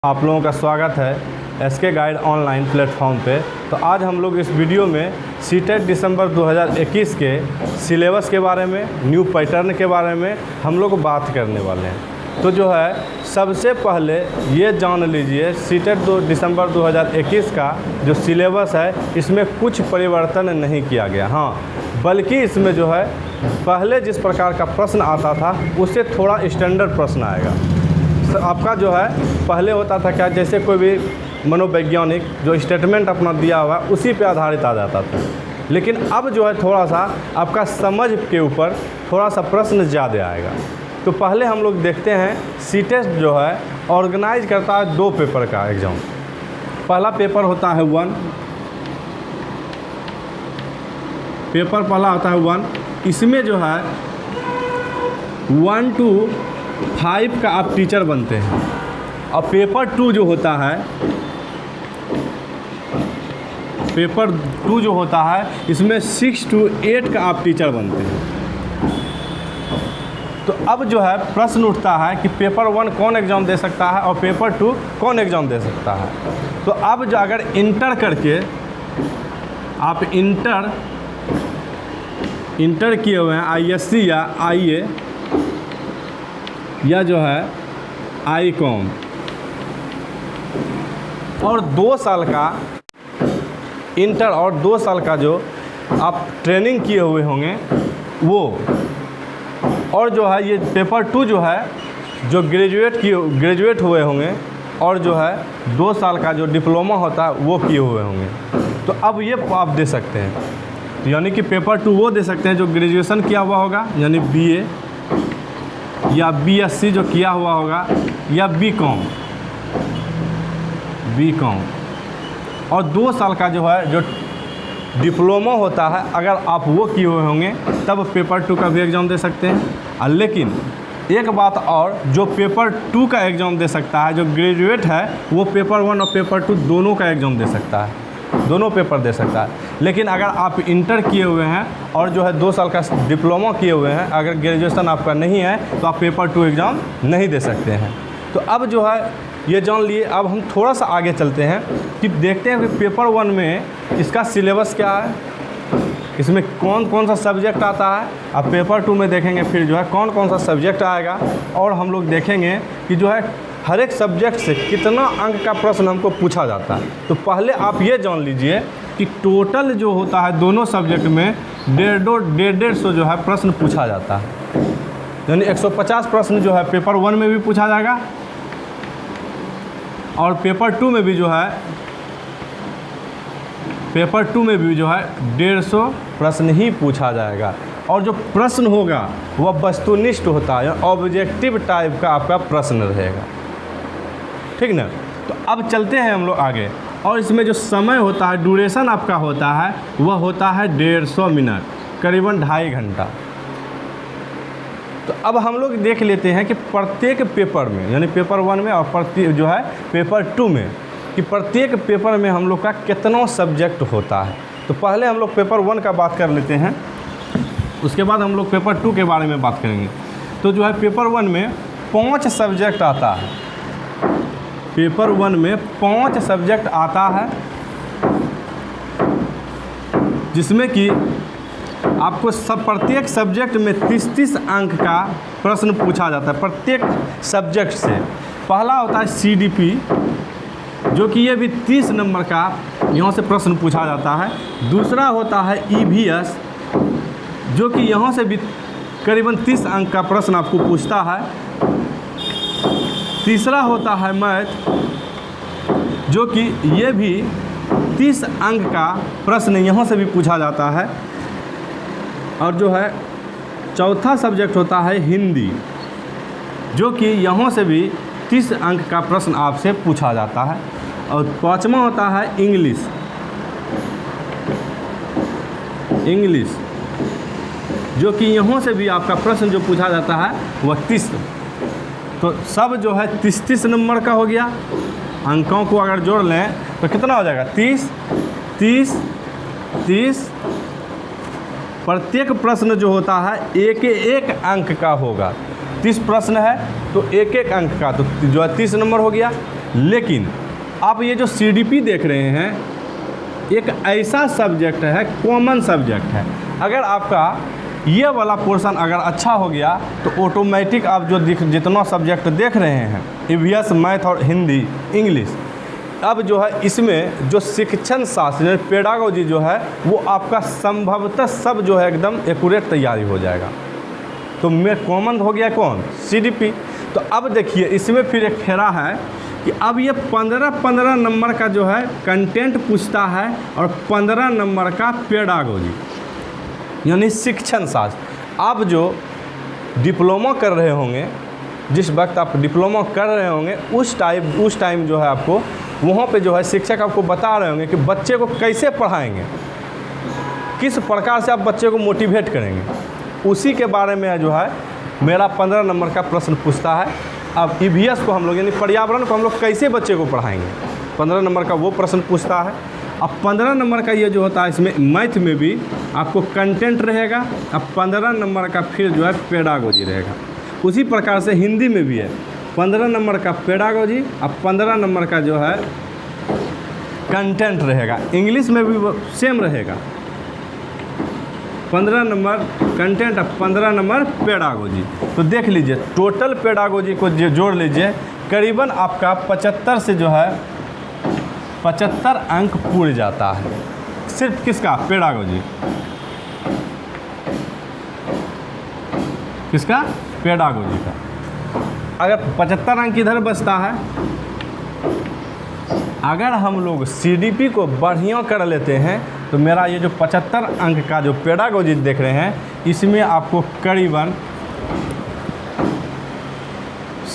आप लोगों का स्वागत है एसके गाइड ऑनलाइन प्लेटफॉर्म पे। तो आज हम लोग इस वीडियो में सीटेट दिसंबर 2021 के सिलेबस के बारे में, न्यू पैटर्न के बारे में हम लोग बात करने वाले हैं। तो जो है सबसे पहले ये जान लीजिए सीटेट दिसंबर 2021 का जो सिलेबस है इसमें कुछ परिवर्तन नहीं किया गया। हाँ, बल्कि इसमें जो है पहले जिस प्रकार का प्रश्न आता था उससे थोड़ा स्टैंडर्ड प्रश्न आएगा। आपका जो है पहले होता था क्या, जैसे कोई भी मनोवैज्ञानिक जो स्टेटमेंट अपना दिया हुआ उसी पे आधारित आ जाता था, लेकिन अब जो है थोड़ा सा आपका समझ के ऊपर थोड़ा सा प्रश्न ज़्यादा आएगा। तो पहले हम लोग देखते हैं सीटेट जो है ऑर्गेनाइज करता है 2 पेपर का एग्ज़ाम। पहला पेपर होता है 1, पेपर पहला होता है 1। इसमें जो है 1 to 5 का आप टीचर बनते हैं। और पेपर 2 जो होता है, पेपर 2 जो होता है इसमें 6 to 8 का आप टीचर बनते हैं। तो अब जो है प्रश्न उठता है कि पेपर 1 कौन एग्ज़ाम दे सकता है और पेपर 2 कौन एग्ज़ाम दे सकता है। तो अब जो अगर इंटर करके आप इंटर किए हुए हैं ISC या IA या जो है ICOM और 2 साल का इंटर और 2 साल का जो आप ट्रेनिंग किए हुए होंगे वो, और जो है ये पेपर 2 जो है जो ग्रेजुएट हुए होंगे और जो है 2 साल का जो डिप्लोमा होता है वो किए हुए होंगे। तो अब ये आप दे सकते हैं। तो यानी कि पेपर 2 वो दे सकते हैं जो ग्रेजुएशन किया हुआ होगा, यानी BA या BSc जो किया हुआ होगा, या BCom और 2 साल का जो है जो डिप्लोमा होता है अगर आप वो किए हुए होंगे तब पेपर 2 का भी एग्ज़ाम दे सकते हैं। लेकिन एक बात और, जो पेपर 2 का एग्ज़ाम दे सकता है, जो ग्रेजुएट है वो पेपर 1 और पेपर 2 दोनों का एग्ज़ाम दे सकता है, दोनों पेपर दे सकता है। लेकिन अगर आप इंटर किए हुए हैं और जो है 2 साल का डिप्लोमा किए हुए हैं, अगर ग्रेजुएशन आपका नहीं है तो आप पेपर 2 एग्ज़ाम नहीं दे सकते हैं। तो अब जो है ये जान लिए। अब हम थोड़ा सा आगे चलते हैं कि देखते हैं कि पेपर 1 में इसका सिलेबस क्या है, इसमें कौन कौन सा सब्जेक्ट आता है। अब पेपर 2 में देखेंगे फिर जो है कौन कौन सा सब्जेक्ट आएगा, और हम लोग देखेंगे कि जो है हर एक सब्जेक्ट से कितना अंक का प्रश्न हमको पूछा जाता है। तो पहले आप ये जान लीजिए कि टोटल जो होता है दोनों सब्जेक्ट में 150 जो है प्रश्न पूछा जाता है। यानी 150 प्रश्न जो है पेपर 1 में भी पूछा जाएगा और पेपर 2 में भी जो है 150 प्रश्न ही पूछा जाएगा। और जो प्रश्न होगा वह वस्तुनिष्ठ होता है, ऑब्जेक्टिव टाइप का आपका प्रश्न रहेगा, ठीक ना। तो अब चलते हैं हम लोग आगे, और इसमें जो समय होता है, ड्यूरेशन आपका होता है वह होता है 150 मिनट, करीबन 2.5 घंटा। तो अब हम लोग देख लेते हैं कि प्रत्येक पेपर में, यानी पेपर 1 में और जो है पेपर 2 में, कि प्रत्येक पेपर में हम लोग का कितना सब्जेक्ट होता है। तो पहले हम लोग पेपर 1 का बात कर लेते हैं, उसके बाद हम लोग पेपर 2 के बारे में बात करेंगे। तो जो है पेपर 1 में 5 सब्जेक्ट आता है, पेपर 1 में 5 सब्जेक्ट आता है, जिसमें कि आपको प्रत्येक सब्जेक्ट में 30-30 अंक का प्रश्न पूछा जाता है प्रत्येक सब्जेक्ट से। पहला होता है CDP, जो कि ये भी 30 नंबर का यहाँ से प्रश्न पूछा जाता है। दूसरा होता है EVS, जो कि यहाँ से भी करीबन 30 अंक का प्रश्न आपको पूछता है। तीसरा होता है मैथ, जो कि ये भी 30 अंक का प्रश्न यहाँ से भी पूछा जाता है। और जो है चौथा सब्जेक्ट होता है हिंदी, जो कि यहाँ से भी 30 अंक का प्रश्न आपसे पूछा जाता है। और 5वां होता है इंग्लिश, जो कि यहाँ से भी आपका प्रश्न जो पूछा जाता है वह 30। तो सब जो है 30-30 नंबर का हो गया। अंकों को अगर जोड़ लें तो कितना हो जाएगा, 30। प्रत्येक प्रश्न जो होता है 1-1 अंक का होगा। 30 प्रश्न है तो 1-1 अंक का, तो जो है 30 नंबर हो गया। लेकिन आप ये जो CDP देख रहे हैं एक ऐसा सब्जेक्ट है, कॉमन सब्जेक्ट है। अगर आपका ये वाला पोर्शन अगर अच्छा हो गया तो ऑटोमेटिक आप जो जितना सब्जेक्ट देख रहे हैं EVS, मैथ और हिंदी, इंग्लिश, अब जो है इसमें जो शिक्षण शास्त्र पेडागोजी जो है वो आपका संभवतः सब जो है एकदम एक्यूरेट तैयारी हो जाएगा। तो मैं कॉमन हो गया कौन, CDP। तो अब देखिए इसमें फिर एक फेरा है कि अब ये 15 नंबर का जो है कंटेंट पूछता है और 15 नंबर का पेडागोजी यानी शिक्षण शास्त्र। आप जो डिप्लोमा कर रहे होंगे, जिस वक्त आप डिप्लोमा कर रहे होंगे उस टाइम जो है आपको वहाँ पे जो है शिक्षक आपको बता रहे होंगे कि बच्चे को कैसे पढ़ाएंगे, किस प्रकार से आप बच्चे को मोटिवेट करेंगे, उसी के बारे में जो है मेरा 15 नंबर का प्रश्न पूछता है। अब EVS को हम लोग यानी पर्यावरण को हम लोग कैसे बच्चे को पढ़ाएंगे, 15 नंबर का वो प्रश्न पूछता है। अब 15 नंबर का ये जो होता है इसमें मैथ में भी आपको कंटेंट रहेगा, अब 15 नंबर का फिर जो है पेडागोजी रहेगा। उसी प्रकार से हिंदी में भी है 15 नंबर का पेडागोजी, अब 15 नंबर का जो है कंटेंट रहेगा। इंग्लिश में भी सेम रहेगा, 15 नंबर कंटेंट, अब 15 नंबर पेडागोजी। तो देख लीजिए टोटल पेडागोजी को जोड़ लीजिए, करीबन आपका 75 से जो है 75 अंक पूर्ण जाता है सिर्फ किसका, पेडागोजी। किसका, पेडागोजी का। अगर 75 अंक इधर बचता है, अगर हम लोग CDP को बढ़िया कर लेते हैं तो मेरा ये जो 75 अंक का जो पेडागोजी देख रहे हैं इसमें आपको करीबन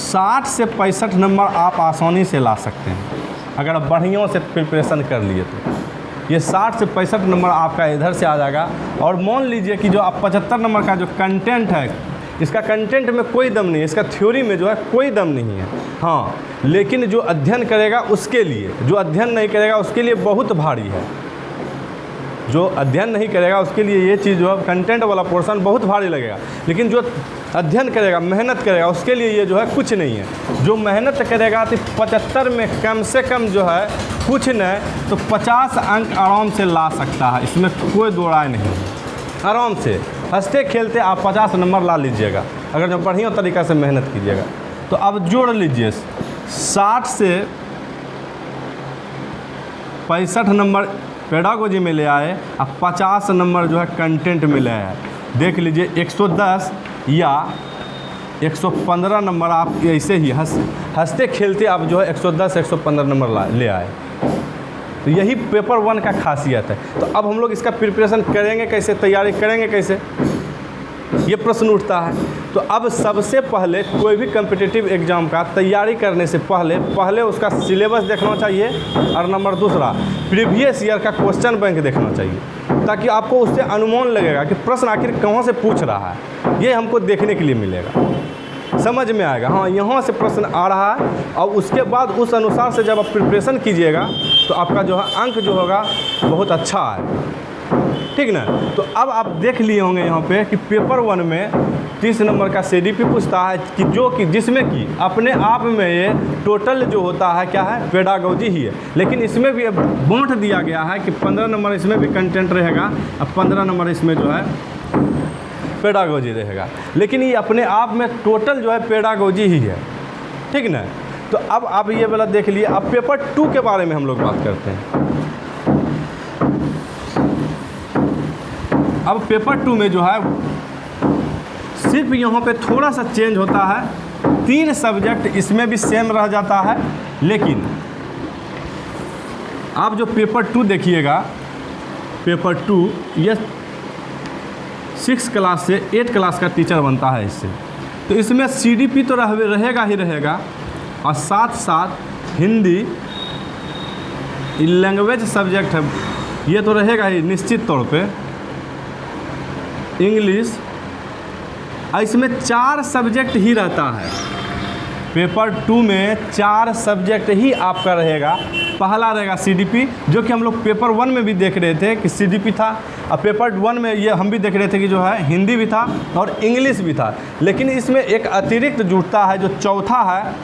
60 से 65 नंबर आप आसानी से ला सकते हैं अगर आप बढ़िया से प्रिपरेशन कर लिए तो। ये 60 से 65 नंबर आपका इधर से आ जाएगा। और मान लीजिए कि जो आप 75 नंबर का जो कंटेंट है, इसका कंटेंट में कोई दम नहीं है, इसका थ्योरी में जो है कोई दम नहीं है। हाँ, लेकिन जो अध्ययन करेगा उसके लिए, जो अध्ययन नहीं करेगा उसके लिए बहुत भारी है। जो अध्ययन नहीं करेगा उसके लिए ये चीज़ जो है कंटेंट वाला पोर्शन बहुत भारी लगेगा, लेकिन जो अध्ययन करेगा, मेहनत करेगा, उसके लिए ये जो है कुछ नहीं है। जो मेहनत करेगा तो 75 में कम से कम जो है कुछ नहीं तो 50 अंक आराम से ला सकता है, इसमें कोई दो राय नहीं है। आराम से हंसते खेलते आप 50 नंबर ला लीजिएगा अगर जो बढ़िया तरीक़ा से मेहनत कीजिएगा। तो अब जोड़ लीजिए 60 से 65 नंबर पेडागोजी में ले आए, अब 50 नंबर जो है कंटेंट में ले आए। देख लीजिए 110 या 115 नंबर आप ऐसे ही हंसते खेलते आप जो है 110 115 नंबर ले आए। तो यही पेपर 1 का खासियत है। तो अब हम लोग इसका प्रिपरेशन करेंगे कैसे, तैयारी करेंगे कैसे, ये प्रश्न उठता है। तो अब सबसे पहले कोई भी कॉम्पिटिटिव एग्ज़ाम का तैयारी करने से पहले उसका सिलेबस देखना चाहिए, और नंबर दूसरा प्रीवियस ईयर का क्वेश्चन बैंक देखना चाहिए, ताकि आपको उससे अनुमान लगेगा कि प्रश्न आखिर कहाँ से पूछ रहा है। ये हमको देखने के लिए मिलेगा, समझ में आएगा हाँ यहाँ से प्रश्न आ रहा है, और उसके बाद उस अनुसार से जब आप प्रिपरेशन कीजिएगा तो आपका जो है अंक जो होगा बहुत अच्छा है, ठीक ना। तो अब आप देख लिए होंगे यहाँ पे कि पेपर 1 में 30 नंबर का CDP पूछता है कि जिसमें कि अपने आप में ये टोटल जो होता है क्या है, पेडागोजी ही है। लेकिन इसमें भी बांट दिया गया है कि 15 नंबर इसमें भी कंटेंट रहेगा, अब 15 नंबर इसमें जो है पेडागोजी रहेगा। लेकिन ये अपने आप में टोटल जो है पेडागोजी ही है, ठीक ना। तो अब आप ये वाला देख लिए। अब पेपर 2 के बारे में हम लोग बात करते हैं। अब पेपर 2 में जो है सिर्फ यहाँ पे थोड़ा सा चेंज होता है, 3 सब्जेक्ट इसमें भी सेम रह जाता है। लेकिन आप जो पेपर 2 देखिएगा, पेपर 2 ये 6 क्लास से 8 क्लास का टीचर बनता है इससे। तो इसमें CDP तो रहेगा ही रहेगा, और साथ साथ हिंदी लैंग्वेज सब्जेक्ट है ये तो रहेगा ही निश्चित तौर पे, इंग्लिश, इसमें 4 सब्जेक्ट ही रहता है। पेपर 2 में 4 सब्जेक्ट ही आपका रहेगा। पहला रहेगा CDP, जो कि हम लोग पेपर 1 में भी देख रहे थे कि CDP था, और पेपर 1 में ये हम भी देख रहे थे कि जो है हिंदी भी था और इंग्लिश भी था। लेकिन इसमें एक अतिरिक्त जुड़ता है जो चौथा है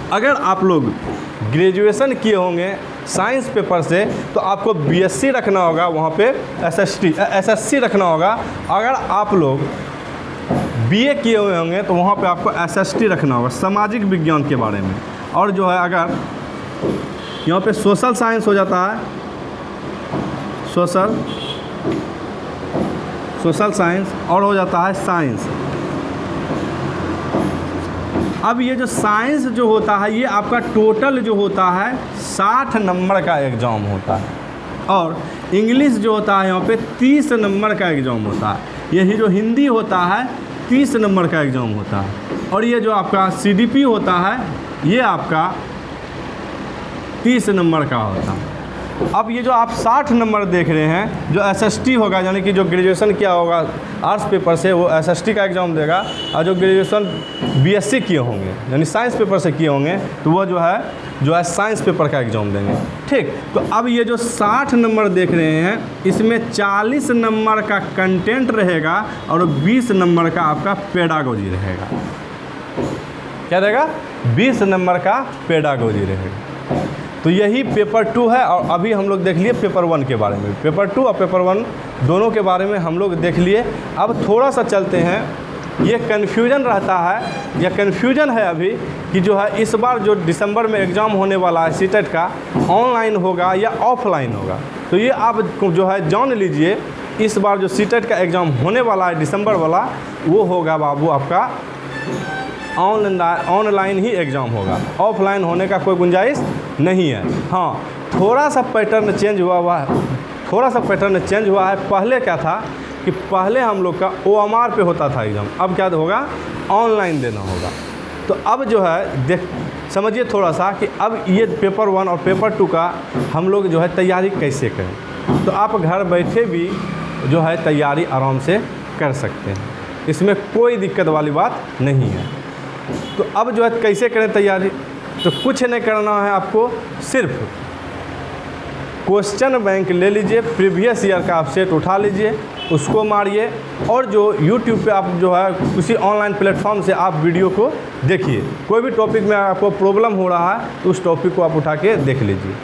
अगर आप लोग ग्रेजुएशन किए होंगे साइंस पेपर से तो आपको बीएससी रखना होगा, वहाँ पे एसएससी रखना होगा। अगर आप लोग बीए किए हुए होंगे तो वहाँ पे आपको एसएसटी रखना होगा, सामाजिक विज्ञान के बारे में। और जो है अगर यहाँ पे सोशल साइंस हो जाता है, सोशल साइंस, और हो जाता है साइंस। अब ये जो साइंस जो होता है ये आपका टोटल जो होता है 60 नंबर का एग्ज़ाम होता है, और इंग्लिश जो होता है यहाँ पे 30 नंबर का एग्ज़ाम होता है। यही जो हिंदी होता है 30 नंबर का एग्ज़ाम होता है, और ये जो आपका सीडीपी होता है ये आपका 30 नंबर का होता है। अब ये जो आप 60 नंबर देख रहे हैं, जो एसएसटी होगा, यानी कि जो ग्रेजुएशन किया होगा आर्ट्स पेपर से वो एसएसटी का एग्ज़ाम देगा, और जो ग्रेजुएशन बीएससी किए होंगे यानी साइंस पेपर से किए होंगे तो वो जो है साइंस पेपर का एग्ज़ाम देंगे। ठीक, तो अब ये जो 60 नंबर देख रहे हैं इसमें 40 नंबर का कंटेंट रहेगा और 20 नंबर का आपका पेडागोजी रहेगा। क्या रहेगा? 20 नंबर का पेडागोजी रहेगा। तो यही पेपर 2 है। और अभी हम लोग देख लिए पेपर 1 के बारे में, पेपर 2 और पेपर 1 दोनों के बारे में हम लोग देख लिए। अब थोड़ा सा चलते हैं, ये कन्फ्यूजन रहता है, या कन्फ्यूजन है अभी कि जो है इस बार जो दिसंबर में एग्ज़ाम होने वाला है सीटेट का, ऑनलाइन होगा या ऑफलाइन होगा। तो ये आप जो है जान लीजिए, इस बार जो सीटेट का एग्ज़ाम होने वाला है दिसंबर वाला, वो होगा बाबू आपका ऑनलाइन ही एग्ज़ाम होगा, ऑफलाइन होने का कोई गुंजाइश नहीं है। हाँ, थोड़ा सा पैटर्न चेंज हुआ है। पहले क्या था कि पहले हम लोग का OMR पे होता था एग्ज़ाम, अब क्या होगा? ऑनलाइन देना होगा। तो अब जो है समझिए थोड़ा सा कि अब ये पेपर 1 और पेपर 2 का हम लोग जो है तैयारी कैसे करें। तो आप घर बैठे भी जो है तैयारी आराम से कर सकते हैं, इसमें कोई दिक्कत वाली बात नहीं है। तो अब जो है कैसे करें तैयारी? तो कुछ नहीं करना है आपको, सिर्फ क्वेश्चन बैंक ले लीजिए, प्रीवियस ईयर का आप सेट उठा लीजिए, उसको मारिए, और जो YouTube पे आप जो है किसी ऑनलाइन प्लेटफॉर्म से आप वीडियो को देखिए। कोई भी टॉपिक में आपको प्रॉब्लम हो रहा है तो उस टॉपिक को आप उठा के देख लीजिए।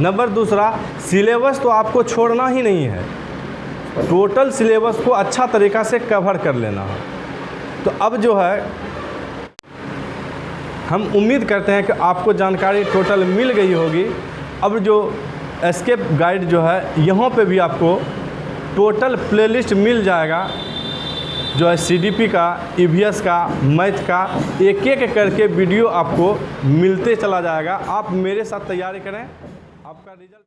नंबर दूसरा, सिलेबस तो आपको छोड़ना ही नहीं है, टोटल सिलेबस को अच्छा तरीक़ा से कवर कर लेना है। तो अब जो है हम उम्मीद करते हैं कि आपको जानकारी टोटल मिल गई होगी। अब जो एस्केप गाइड जो है यहाँ पे भी आपको टोटल प्लेलिस्ट मिल जाएगा, जो है सीडीपी का, ईवीएस का, मैथ का, एक एक करके वीडियो आपको मिलते चला जाएगा। आप मेरे साथ तैयारी करें, आपका रिजल्ट